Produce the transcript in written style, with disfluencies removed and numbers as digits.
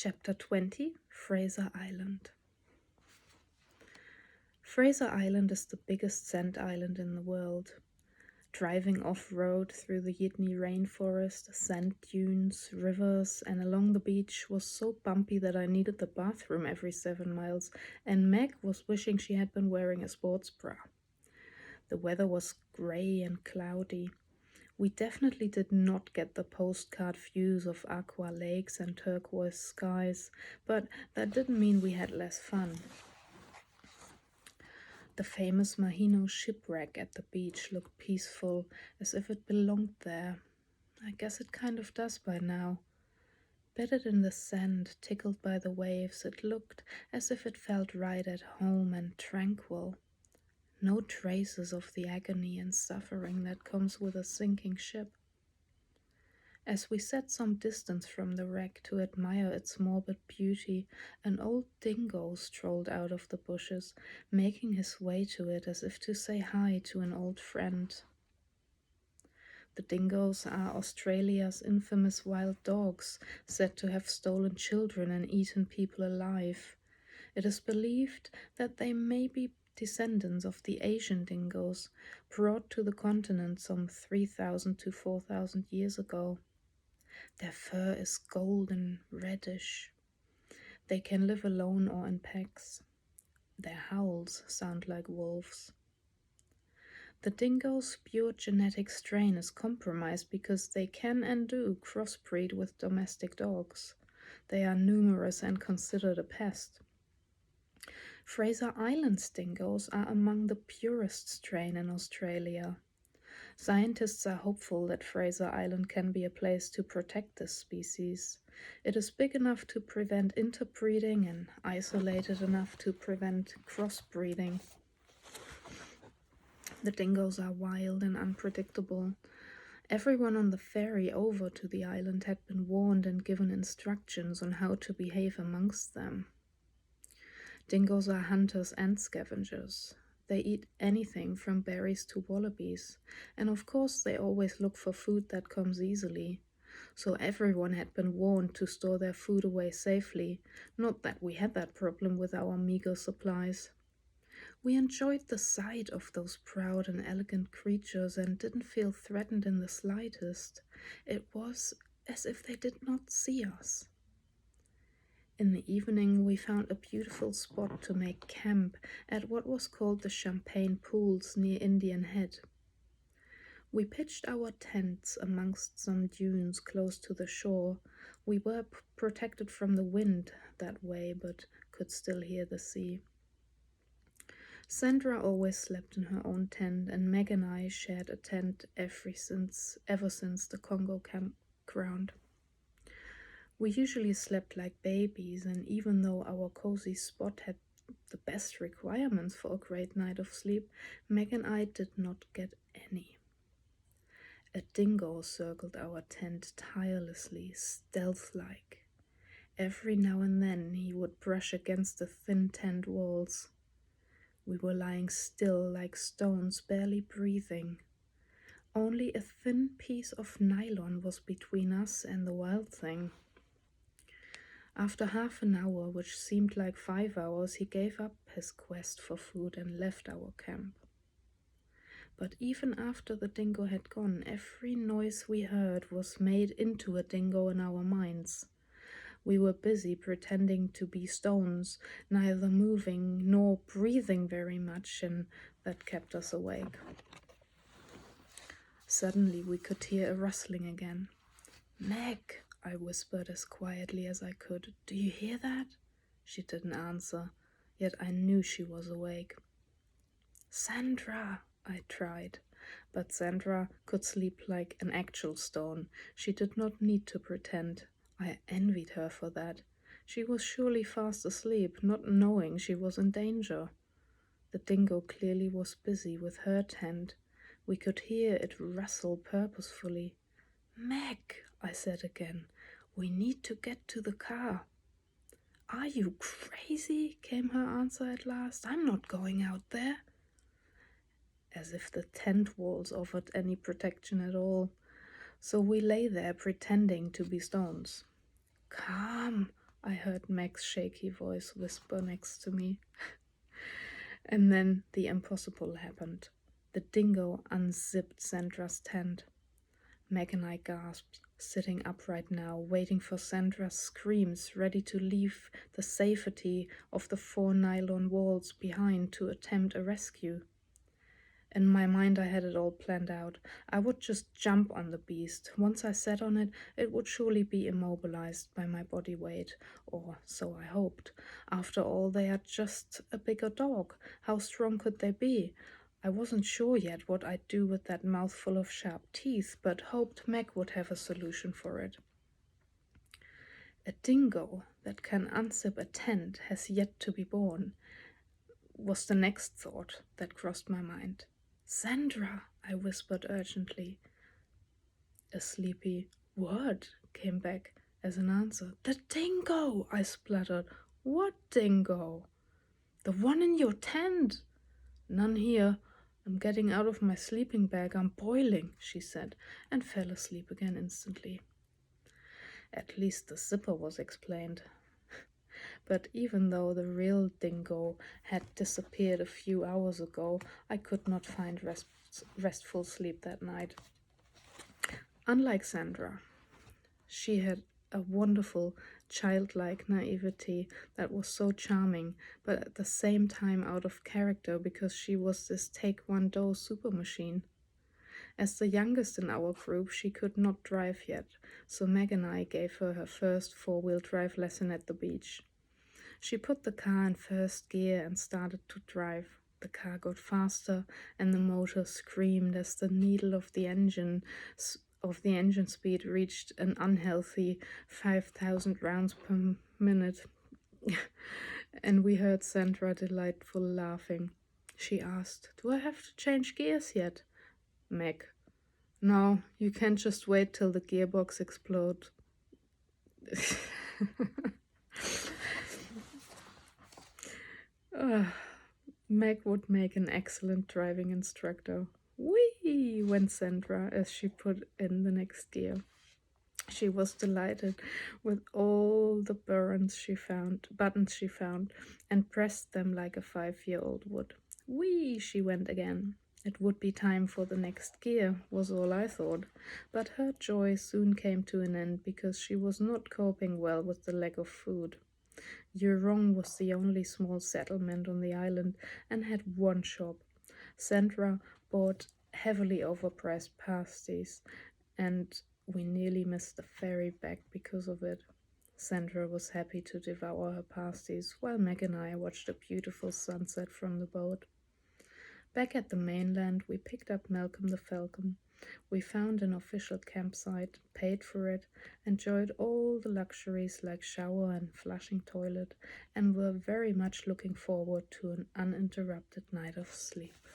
Chapter 20, Fraser Island. Fraser Island is the biggest sand island in the world. Driving off-road through the Yidney rainforest, sand dunes, rivers, and along the beach was so bumpy that I needed the bathroom every 7 miles, and Meg was wishing she had been wearing a sports bra. The weather was grey and cloudy. We definitely did not get the postcard views of aqua lakes and turquoise skies, but that didn't mean we had less fun. The famous Mahino shipwreck at the beach looked peaceful, as if it belonged there. I guess it kind of does by now. Bedded in the sand, tickled by the waves, it looked as if it felt right at home and tranquil. No traces of the agony and suffering that comes with a sinking ship. As we sat some distance from the wreck to admire its morbid beauty, an old dingo strolled out of the bushes, making his way to it as if to say hi to an old friend. The dingoes are Australia's infamous wild dogs, said to have stolen children and eaten people alive. It is believed that they may be descendants of the Asian dingoes, brought to the continent some 3,000 to 4,000 years ago. Their fur is golden reddish. They can live alone or in packs. Their howls sound like wolves. The dingo's pure genetic strain is compromised because they can and do crossbreed with domestic dogs. They are numerous and considered a pest. Fraser Island dingoes are among the purest strain in Australia. Scientists are hopeful that Fraser Island can be a place to protect this species. It is big enough to prevent interbreeding and isolated enough to prevent crossbreeding. The dingoes are wild and unpredictable. Everyone on the ferry over to the island had been warned and given instructions on how to behave amongst them. Dingoes are hunters and scavengers. They eat anything from berries to wallabies, and of course they always look for food that comes easily. So everyone had been warned to store their food away safely, not that we had that problem with our meager supplies. We enjoyed the sight of those proud and elegant creatures and didn't feel threatened in the slightest. It was as if they did not see us. In the evening, we found a beautiful spot to make camp at what was called the Champagne Pools near Indian Head. We pitched our tents amongst some dunes close to the shore. We were protected from the wind that way, but could still hear the sea. Sandra always slept in her own tent, and Meg and I shared a tent ever since the Congo campground. We usually slept like babies, and even though our cozy spot had the best requirements for a great night of sleep, Meg and I did not get any. A dingo circled our tent tirelessly, stealth-like. Every now and then he would brush against the thin tent walls. We were lying still like stones, barely breathing. Only a thin piece of nylon was between us and the wild thing. After half an hour, which seemed like 5 hours, he gave up his quest for food and left our camp. But even after the dingo had gone, every noise we heard was made into a dingo in our minds. We were busy pretending to be stones, neither moving nor breathing very much, and that kept us awake. Suddenly we could hear a rustling again. "Meg," I whispered as quietly as I could. "Do you hear that?" She didn't answer, yet I knew she was awake. "Sandra," I tried, but Sandra could sleep like an actual stone. She did not need to pretend. I envied her for that. She was surely fast asleep, not knowing she was in danger. The dingo clearly was busy with her tent. We could hear it rustle purposefully. "Meg," I said again, "we need to get to the car." "Are you crazy?" came her answer at last. "I'm not going out there." As if the tent walls offered any protection at all. So we lay there pretending to be stones. "Come," I heard Meg's shaky voice whisper next to me. And then the impossible happened. The dingo unzipped Sandra's tent. Meg and I gasped, sitting upright now, waiting for Sandra's screams, ready to leave the safety of the 4 nylon walls behind to attempt a rescue. In my mind, I had it all planned out. I would just jump on the beast. Once I sat on it, it would surely be immobilized by my body weight, or so I hoped. After all, they are just a bigger dog. How strong could they be? I wasn't sure yet what I'd do with that mouthful of sharp teeth, but hoped Meg would have a solution for it. A dingo that can unzip a tent has yet to be born, was the next thought that crossed my mind. Sandra, I whispered urgently. A sleepy "What?" came back as an answer. The dingo, I spluttered. What dingo? The one in your tent. None here. I'm getting out of my sleeping bag. I'm boiling, she said, and fell asleep again instantly. At least the zipper was explained. But even though the real dingo had disappeared a few hours ago, I could not find restful sleep that night. Unlike Sandra, she had a wonderful childlike naivety that was so charming, but at the same time out of character because she was this Taekwondo super machine. As the youngest in our group, she could not drive yet, so Meg and I gave her her first 4-wheel drive lesson at the beach. She put the car in first gear and started to drive. The car got faster, and the motor screamed as the needle of the engine speed reached an unhealthy 5,000 rounds per minute. And we heard Sandra delightful laughing. She asked, "Do I have to change gears yet?" Meg, "No, you can't just wait till the gearbox explodes." Meg would make an excellent driving instructor. Whee! Went Sandra as she put in the next gear. She was delighted with all the buttons she found, and pressed them like a 5-year-old would. Whee! She went again. It would be time for the next gear, was all I thought. But her joy soon came to an end because she was not coping well with the lack of food. Yurong was the only small settlement on the island and had one shop. Sandra bought heavily overpriced pasties, and we nearly missed the ferry back because of it. Sandra was happy to devour her pasties, while Meg and I watched a beautiful sunset from the boat. Back at the mainland, we picked up Malcolm the Falcon. We found an official campsite, paid for it, enjoyed all the luxuries like shower and flushing toilet, and were very much looking forward to an uninterrupted night of sleep.